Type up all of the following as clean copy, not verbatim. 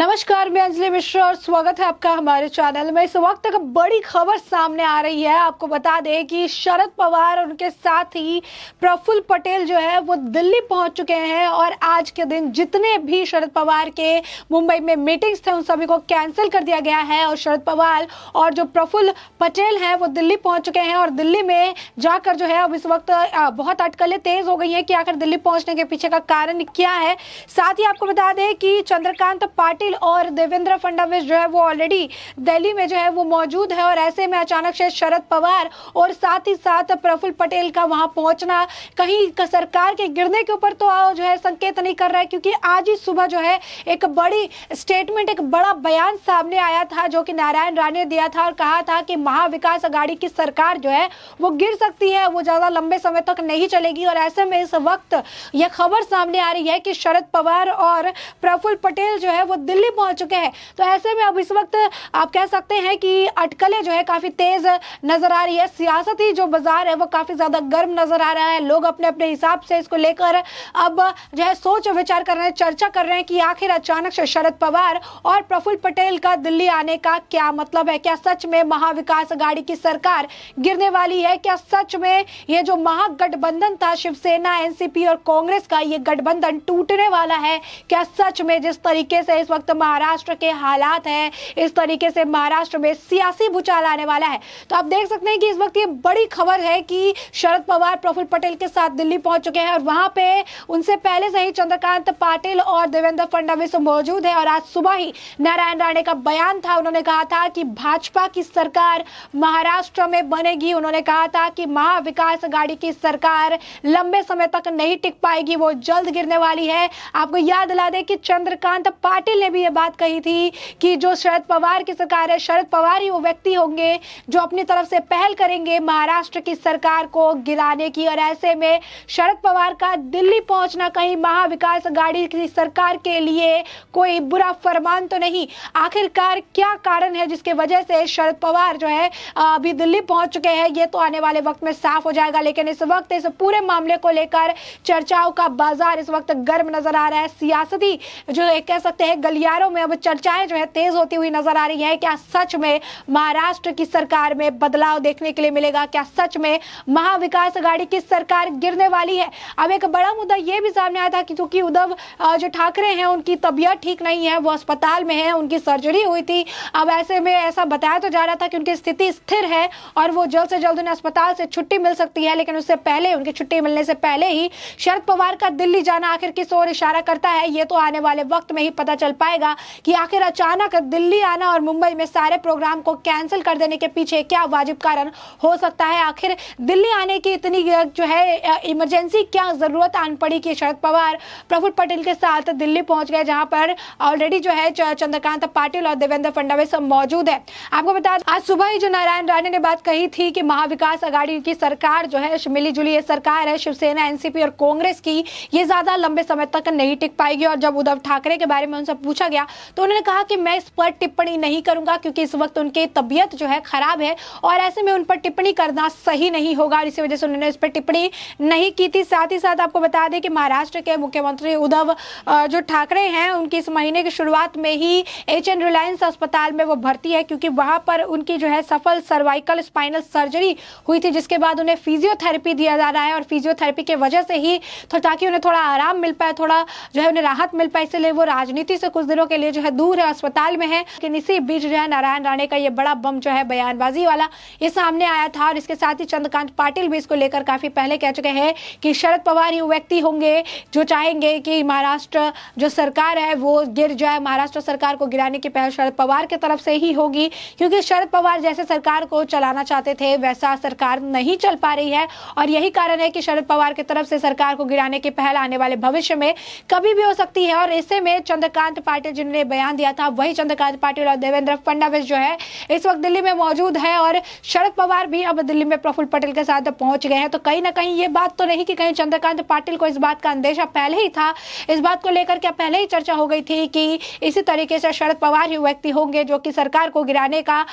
नमस्कार, मैं अंजलि मिश्रा और स्वागत है आपका हमारे चैनल में। इस वक्त एक बड़ी खबर सामने आ रही है। आपको बता दें कि शरद पवार और उनके साथ ही प्रफुल्ल पटेल जो है वो दिल्ली पहुंच चुके हैं और आज के दिन जितने भी शरद पवार के मुंबई में मीटिंग्स थे उन सभी को कैंसिल कर दिया गया है और शरद पवार और जो प्रफुल्ल पटेल हैं वो दिल्ली पहुंच चुके हैं और दिल्ली में जाकर जो है अब इस वक्त बहुत अटकलें तेज हो गई हैं कि आखिर दिल्ली पहुंचने के पीछे का कारण क्या है। साथ ही आपको बता दें कि चंद्रकांत पाटिल और देवेंद्र फडणवीस जो है वो ऑलरेडी दिल्ली में जो है वो मौजूद है और ऐसे में अचानक से शरद पवार और साथ ही साथ प्रफुल्ल पटेल का वहां पहुंचना कहीं सरकार के गिरने के ऊपर तो जो है संकेत नहीं कर रहा है, क्योंकि आज ही सुबह जो है एक बड़ी स्टेटमेंट, एक बड़ा बयान सामने आया था जो कि नारायण राणे ने दिया था और कहा था कि महाविकास अघाड़ी की सरकार जो है वो गिर सकती है, वो ज्यादा लंबे समय तक नहीं चलेगी। और ऐसे में इस वक्त यह खबर सामने आ रही है कि शरद पवार और प्रफुल्ल पटेल जो है वो दिल्ली पहुंच चुके हैं। तो ऐसे में अब इस वक्त आप कह सकते हैं कि अटकलें जो है काफी तेज नजर आ रही है। सियासती जो बाजार है वो काफी ज्यादा गर्म नजर आ रहा है। लोग अपने अपने हिसाब से इसको लेकर अब जो है सोच विचार कर रहे हैं, चर्चा कर रहे हैं कि आखिर अचानक से शरद पवार और प्रफुल्ल पटेल का दिल्ली आने का क्या मतलब है। क्या सच में महाविकास अघाड़ी की सरकार गिरने वाली है? क्या सच में ये जो महागठबंधन था शिवसेना, एनसीपी और कांग्रेस का, ये गठबंधन टूटने वाला है? क्या सच में जिस तरीके से इस वक्त महाराष्ट्र के हालात हैं, इस तरीके से महाराष्ट्र में सियासी भूचाल आने वाला है? तो आप देख सकते हैं कि इस वक्त ये बड़ी खबर है कि शरद पवार प्रफुल्ल पटेल के साथ दिल्ली पहुंच चुके हैं और वहां पे उनसे पहले से ही चंद्रकांत पाटिल और देवेंद्र फडणवीस मौजूद है। और आज सुबह ही नारायण राणे का बयान था, उन्होंने कहा था कि भाजपा की सरकार महाराष्ट्र में बनेगी। उन्होंने कहा था कि महाविकास अघाड़ी की सरकार लंबे समय तक नहीं टिक पाएगी, वो जल्द गिरने वाली है। आपको याद दिला दें कि चंद्रकांत पाटिल ने भी ये बात कही थी कि जो शरद पवार की सरकार है, शरद पवार ही वो व्यक्ति होंगे जो अपनी तरफ से पहल करेंगे महाराष्ट्र की सरकार को गिराने की। और ऐसे में शरद पवार का दिल्ली पहुंचना कहीं महाविकास अघाड़ी की सरकार के लिए कोई बुरा फरमान तो नहीं? आखिरकार क्या कारण है जिसके वजह से शरद पवार जो है अभी दिल्ली पहुंच चुके हैं, ये तो आने वाले वक्त में साफ हो जाएगा। लेकिन इस वक्त इस पूरे मामले को लेकर चर्चाओं का बाजार इस वक्त गर्म नजर आ रहा है। सियासती जो कह सकते हैं गलियारों में अब चर्चाएं जो है तेज होती हुई नजर आ रही है। क्या सच में महाराष्ट्र की सरकार में बदलाव देखने के लिए मिलेगा? क्या सच में महाविकास अघाड़ी की सरकार गिरने वाली है? अब एक बड़ा मुद्दा ये भी सामने आया था कि क्योंकि उद्धव जो ठाकरे हैं उनकी तबीयत ठीक नहीं है, वो अस्पताल में है, उनकी सर्जरी हुई थी। अब ऐसे में ऐसा बताया तो जा रहा था कि उनकी स्थिति स्थिर है और वो जल्द से जल्द उन्हें अस्पताल से छुट्टी मिल सकती है। लेकिन उससे पहले, उनकी छुट्टी मिलने से पहले ही शरद पवार का दिल्ली जाना आखिर किस ओर इशारा करता है, ये तो आने वाले वक्त में ही पता चल पाएगा कि आखिर अचानक दिल्ली आना और मुंबई में सारे प्रोग्राम को कैंसिल कर देने के पीछे क्या वाजिब कारण हो सकता है। आखिर दिल्ली आने की इतनी जो है इमरजेंसी क्या जरूरत आन पड़ी कि शरद पवार प्रफुल्ल पटेल के साथ दिल्ली पहुंच गए, जहां पर ऑलरेडी जो है चंद्रकांत पाटिल और देवेंद्र फडणवीस मौजूद है। आपको बता दें आज सुबह ही जो नारायण राणे ने बात कही थी कि महाविकास अघाड़ी की सरकार जो है मिली जुली ये सरकार है, शिवसेना, एनसीपी और कांग्रेस की, ये ज्यादा लंबे समय तक नहीं टिक पाएगी। और जब उद्धव ठाकरे के बारे में उनसे पूछा गया तो उन्होंने कहा कि मैं इस पर टिप्पणी नहीं करूंगा क्योंकि इस वक्त उनकी तबीयत जो है खराब है और ऐसे में उन पर टिप्पणी करना सही नहीं होगा और इसी वजह से उन्होंने इस पर टिप्पणी नहीं की थी। साथ ही साथ आपको बता दें कि महाराष्ट्र के मुख्यमंत्री उद्धव जो ठाकरे हैं उनकी इस महीने की शुरुआत में ही एचएन रिलायंस अस्पताल में वो भर्ती है, क्योंकि वहां पर उनकी जो है सफल सर्वाइकल स्पाइनल सर्जरी हुई थी, जिसके बाद उन्हें फिजियोथेरेपी दिया जा रहा है और फिजियोथेरेपी की वजह से ही ताकि उन्हें थोड़ा आराम मिल पाए, थोड़ा जो है उन्हें राहत मिल पाए, इसलिए वो राजनीति से कुछ दिनों के लिए जो है दूर है, अस्पताल में है। लेकिन इसी बीच जो है नारायण राणे का ये बड़ा बम जो है बयानबाजी वाला ये सामने आया था और इसके साथ ही चंद्रकांत पाटिल भी इसको लेकर काफी पहले कह चुके हैं कि शरद पवार ही व्यक्ति होंगे जो चाहेंगे कि महाराष्ट्र जो सरकार है वो गिर जाए। महाराष्ट्र सरकार को गिराने की पहल शरद पवार की तरफ से ही होगी, क्योंकि शरद पवार जैसे सरकार को चलाना चाहते थे वैसा सरकार नहीं चल पा रही है और यही कारण है कि शरद पवार की तरफ से सरकार को गिराने की पहल आने वाले भविष्य में कभी भी हो सकती है। और ऐसे में चंद्रकांत पाटिल जिन्होंने बयान दिया था, वही चंद्रकांत पाटिल और देवेंद्र फडणवीस जो है इस वक्त दिल्ली में मौजूद है और शरद पवार भी अब दिल्ली में प्रफुल्ल पटेल के साथ पहुंच गए हैं। तो कहीं ना कहीं ये बात तो नहीं कि कहीं चंद्रकांत पाटिल को इस बात का अंदेशा पहले ही था, इस बात को लेकर क्या पहले ही चर्चा हो गई थी कि इसी तरीके से शरद पवार ही व्यक्ति होंगे जो कि सरकार को गिराने का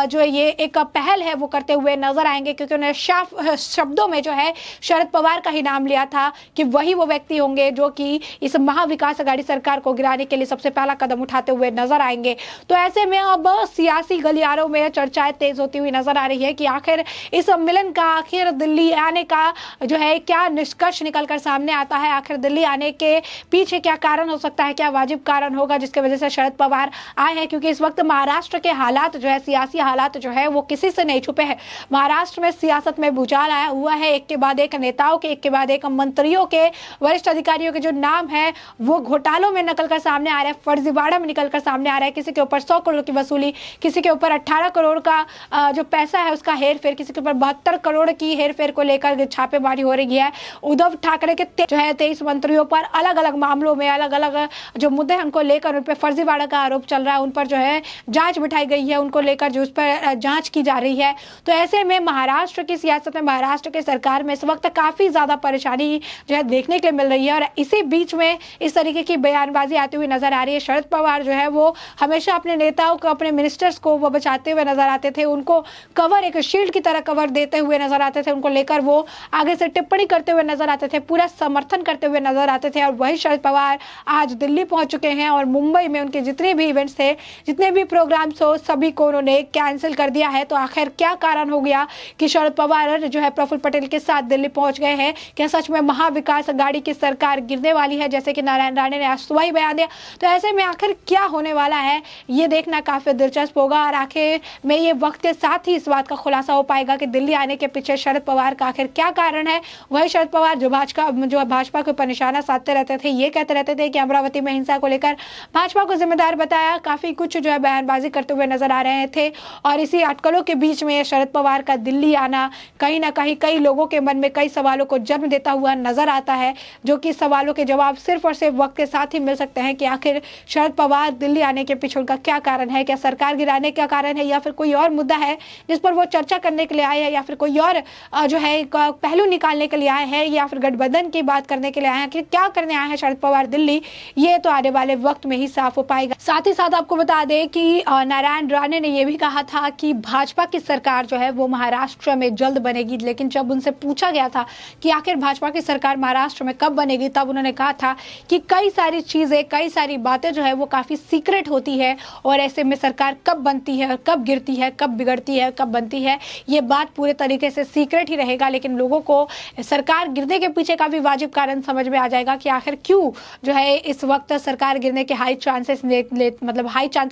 जो ये एक पहल है वो करते हुए नजर आएंगे, क्योंकि उन्हें साफ शब्दों में जो है शरद पवार का ही नाम लिया था कि वही वो व्यक्ति होंगे जो कि इस महाविकास अघाड़ी सरकार को गिराने के लिए सबसे पहला कदम उठाते हुए नजर आएंगे। तो ऐसे में अब सियासी गलियारों में चर्चाएं तेज होती हुई नजर आ रही है कि आखिर इस सम्मेलन का, आखिर दिल्ली आने का जो है क्या निष्कर्ष निकलकर सामने आता है, आखिर दिल्ली आने के पीछे क्या कारण हो सकता है, क्या वाजिब कारण होगा जिसके वजह से शरद पवार आए हैं। क्योंकि इस वक्त महाराष्ट्र के हालात जो है, सियासी हालात जो है वो किसी से नहीं छुपे हैं। महाराष्ट्र में सियासत में भूचाल आया हुआ है, एक के बाद एक नेताओं के, एक के बाद एक मंत्रियों के, वरिष्ठ अधिकारियों के जो नाम है वो घोटालों में निकलकर सामने आ रहे हैं, फर्जीवाड़ा में निकलकर सामने आ रहा है। किसी के ऊपर 100 करोड़ की वसूली, किसी के ऊपर 18 करोड़ का जो पैसा है उसका हेरफेर, किसी के ऊपर 72 करोड़ की हेरफेर को लेकर छापेमारी हो रही है। उद्धव ठाकरे के जो है 23 मंत्रियों पर अलग अलग मामलों में अलग अलग जो मुद्दे हैं उनको लेकर उन पर फर्जीवाड़ा का आरोप चल रहा है, उन पर जो है जांच बिठाई गई है, उनको लेकर जो उस पर जांच की जा रही है। तो ऐसे में महाराष्ट्र की सियासत में, महाराष्ट्र की सरकार में इस वक्त काफी ज्यादा परेशानी जो है देखने के लिए मिल रही है। और इसी बीच में इस तरीके की बयानबाजी आती हुई नजर आ रही है। शरद पवार जो है वो हमेशा अपने नेताओं को, अपने मिनिस्टर्स को वो बचाते हुए नजर आते थे, उनको कवर, एक शील्ड की तरह कवर देते हुए नजर आते थे, उनको लेकर वो आगे से टिप्पणी करते हुए नजर आते थे, पूरा समर्थन करते हुए नजर आते थे। और वही शरद पवार आज दिल्ली पहुंच चुके हैं और मुंबई में उनके जितने भी इवेंट्स थे, जितने भी प्रोग्राम्स हो, सभी को उन्होंने कैंसिल कर दिया है। तो आखिर क्या कारण हो गया कि शरद पवार जो है प्रफुल्ल पटेल के साथ दिल्ली पहुंच गए हैं? क्या सच में महाविकास अघाड़ी की सरकार गिरने वाली है, जैसे कि नारायण राणे ने आज सुबह ही बयान दिया? तो ऐसे में आखिर क्या होने वाला है ये देखना काफी दिलचस्प होगा। और आखिर में ये वक्त के साथ ही इस बात का खुलासा हो पाएगा कि दिल्ली आने के पीछे शरद पवार का आखिर क्या कारण है। वही शरद पवार जो भाजपा के ऊपर निशाना साधते रहते थे, ये कहते रहते थे कि अमरावती में हिंसा को लेकर भाजपा को जिम्मेदार बताया, काफी कुछ जो है बयानबाजी करते हुए नजर आ रहे थे। और इसी अटकलों के बीच में शरद पवार का दिल्ली आना कहीं ना कहीं कई लोगों के मन में कई सवालों को जन्म देता हुआ नजर आता है, जो कि सवालों के जवाब सिर्फ और सिर्फ वक्त के साथ ही मिल सकते हैं कि आखिर शरद पवार दिल्ली आने के पीछे उनका क्या कारण है। क्या सरकार गिराने का कारण है, या फिर कोई और मुद्दा है जिस पर वो चर्चा करने के लिए आए हैं, या फिर कोई और जो है पहलू निकालने के लिए आए हैं, या फिर गठबंधन की बात करने के लिए आए हैं, कि क्या करने आए हैं शरद पवार दिल्ली, ये तो आने वाले वक्त में ही साफ हो पाएगा। साथ ही साथ आपको बता दें कि नारायण राणे ने यह भी कहा था कि भाजपा की सरकार जो है वो महाराष्ट्र में जल्द बनेगी। लेकिन जब उनसे पूछा गया था कि आखिर भाजपा की सरकार महाराष्ट्र में कब बनेगी, तब उन्होंने कहा था कि कई सारी चीजें, कई सारी बातें जो है वो काफी सीक्रेट होती है, और ऐसे में सरकार कब बनती है, कब गिरती है, कब बिगड़ती है, कब बनती है, ये बात पूरे तरीके से सीक्रेट ही रहेगा। लेकिन लोगों को सरकार गिरने के पीछे का भी वाजिब कारण समझ में आ जाएगा कि आखिर क्यों जो है इस वक्त सरकार गिरने के हाई चांसेस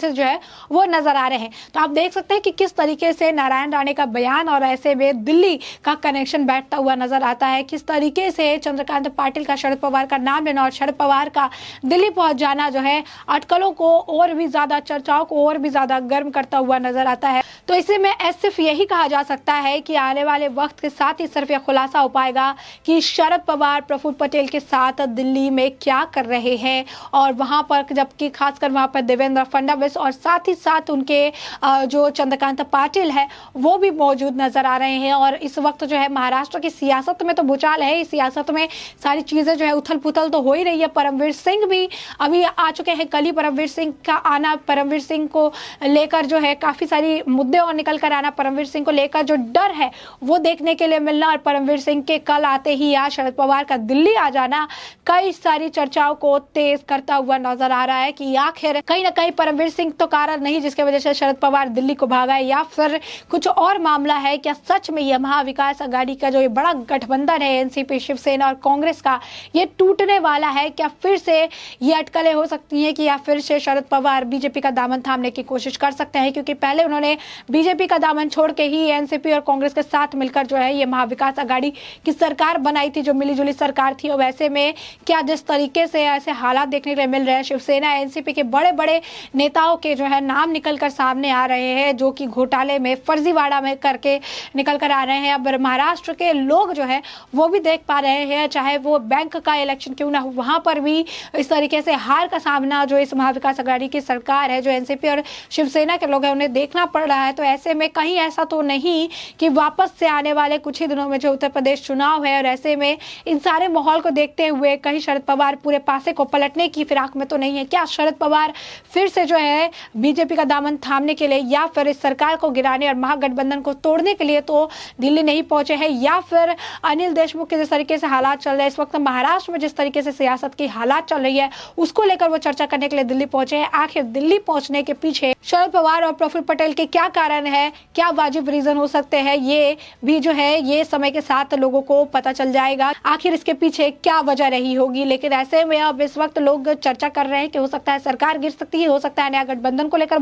जो है वो नजर आ रहे हैं। तो आप देख सकते हैं कि किस तरीके से नारायण राणे का बयान और ऐसे में दिल्ली का कनेक्शन बैठता हुआ नजर आता है, किस तरीके से चंद्रकांत पाटिल का शरद पवार का नाम लेना और शरद पवार का दिल्ली पहुंच जाना जो है अटकलों को और भी ज्यादा, चर्चाओं को और भी ज्यादा गर्म करता हुआ नजर आता है। तो इसी में सिर्फ यही कहा जा सकता है कि आने वाले वक्त के साथ ही सिर्फ यह खुलासा हो पाएगा कि शरद पवार प्रफुल्ल पटेल के साथ दिल्ली में क्या कर रहे हैं। और वहां पर जबकि खासकर वहां पर देवेंद्र फडणवीस और साथ ही साथ उनके जो चंद्रकांत पाटिल है वो भी मौजूद नजर आ रहे हैं। और इस वक्त जो है महाराष्ट्र की सियासत में तो भूचाल है, इस सियासत में सारी चीजें जो है उथल पुथल तो हो ही रही है। परमवीर सिंह भी अभी आ चुके हैं, कल ही परमवीर सिंह का आना, परमवीर सिंह को लेकर जो है काफी सारी मुद्दे और निकल कर आना, परमवीर सिंह को लेकर जो डर है वो देखने के लिए मिलना, और परमवीर सिंह के कल आते ही आज शरद पवार का दिल्ली आ जाना कई सारी चर्चाओं को तेज करता हुआ नजर आ रहा है कि आखिर कहीं ना कहीं परमवीर सिंह तो कारण नहीं जिसके वजह से शरद पवार दिल्ली को भागा है, या फिर कुछ और मामला है। क्या सच में यह महाविकास अघाड़ी का जो ये बड़ा गठबंधन है एनसीपी, शिवसेना और कांग्रेस का, ये टूटने वाला है? क्या फिर से ये अटकलें हो सकती हैं कि या फिर से शरद पवार बीजेपी का दामन थामने की कोशिश कर सकते हैं? क्योंकि पहले उन्होंने बीजेपी का दामन छोड़ के ही एनसीपी और कांग्रेस के साथ मिलकर जो है ये महाविकास अघाड़ी की सरकार बनाई थी, जो मिलीजुली सरकार थी। और वैसे में क्या जिस तरीके से ऐसे हालात देखने के लिए मिल रहे हैं, शिवसेना एनसीपी के बड़े बड़े नेताओं के जो है नाम निकल कर सामने आ रहे हैं, जो कि घोटाले में, फर्जीवाड़ा में करके निकल कर आ रहे हैं। अब महाराष्ट्र के लोग जो है वो भी देख पा रहे हैं, चाहे वो बैंक का इलेक्शन क्यों ना हो, वहां पर भी इस तरीके से हार का सामना जो इस महाविकास अघाड़ी की सरकार है, जो एनसीपी और शिवसेना के लोग हैं, उन्हें देखना पड़ रहा है। तो ऐसे में कहीं ऐसा तो नहीं कि वापस से आने वाले कुछ ही दिनों में जो उत्तर प्रदेश चुनाव है, और ऐसे में इन सारे माहौल को देखते हुए कहीं शरद पवार पूरे पासे को पलटने की फिराक में तो नहीं है? क्या शरद पवार फिर से जो है बीजेपी का दामन थामने के लिए, या फिर इस सरकार को गिराने और महागठबंधन को तोड़ने के लिए तो दिल्ली नहीं पहुंचे हैं? या फिर अनिल देशमुख के जिस तरीके से हालात चल रहे हैं इस वक्त महाराष्ट्र में, जिस तरीके से सियासत की हालात चल रही है, उसको लेकर वो चर्चा करने के लिए दिल्ली पहुंचे हैं। आखिर दिल्ली पहुंचने के पीछे शरद पवार और प्रफुल्ल पटेल के क्या कारण है, क्या वाजिब रीजन हो सकते हैं, ये भी जो है ये समय के साथ लोगों को पता चल जाएगा आखिर इसके पीछे क्या वजह रही होगी। लेकिन ऐसे में अब इस वक्त लोग चर्चा कर रहे हैं कि हो सकता है सरकार गिर सकती है, हो सकता है नया गठबंधन को लेकर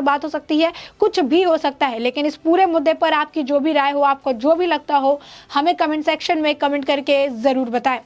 बात हो सकती है, कुछ भी हो सकता है। लेकिन इस पूरे मुद्दे पर आपकी जो भी राय हो, आपको जो भी लगता हो, हमें कमेंट सेक्शन में कमेंट करके जरूर बताएं।